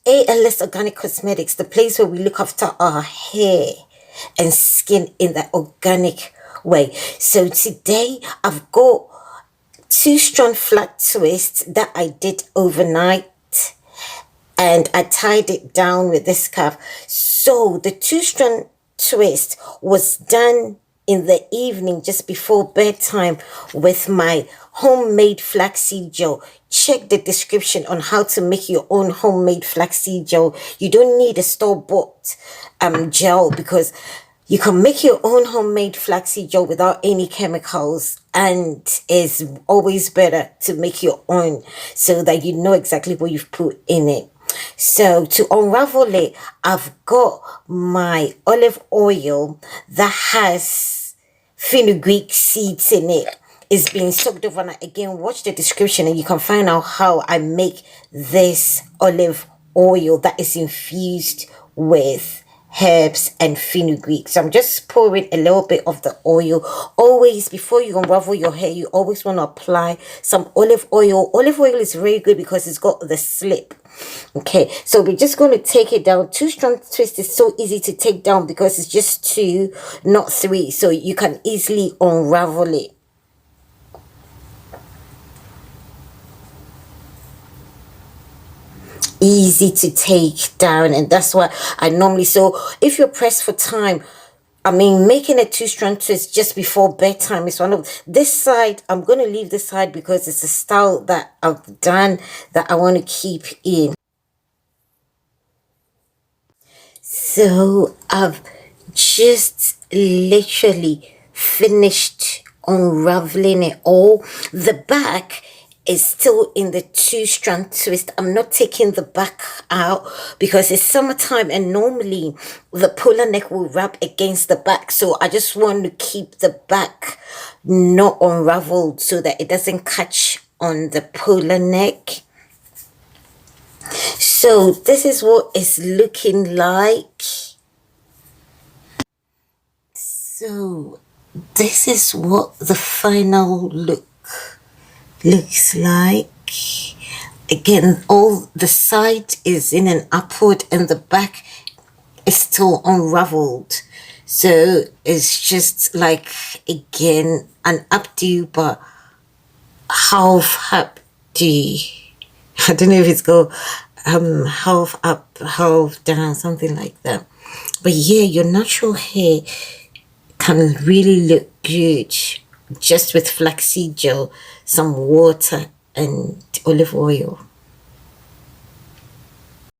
ALS Organic Cosmetics, the place where we look after our hair and skin in that organic way. So today I've got 2 strand flat twists that I did overnight, and I tied it down with this scarf. So the 2 strand twist was done in the evening just before bedtime with my homemade flaxseed gel. Check the description on how to make your own homemade flaxseed gel. You don't need a store-bought gel, because you can make your own homemade flaxseed gel without any chemicals, and it's always better to make your own so that you know exactly what you've put in it. So to unravel it, I've got my olive oil that has fenugreek seeds in it. It's been soaked overnight. Again, watch the description and you can find out how I make this olive oil that is infused with herbs and fenugreek. So I'm just pouring a little bit of the oil. Always, before you unravel your hair, you always want to apply some olive oil. Olive oil is very good because it's got the slip. Okay, so we're just going to take it down. 2 strand twist is so easy to take down because it's just 2, not 3, so you can easily unravel it. Easy to take down, and that's what I normally. So if you're pressed for time, I mean, making a 2 strand twist just before bedtime is one of this side. I'm going to leave this side because it's a style that I've done that I want to keep in. So I've just literally finished unraveling it all. The back is still in the 2 strand twist. I'm not taking the back out because it's summertime and normally the polar neck will rub against the back. So I just want to keep the back not unraveled so that it doesn't catch on the polar neck. So this is what it's looking like. So this is what the final look looks like. Again, all the side is in an upward and the back is still unraveled. So it's just like, again, an updo, but half updo. I don't know if it's called half up, half down, something like that. But yeah, your natural hair can really look good just with flaxseed gel, some water and olive oil.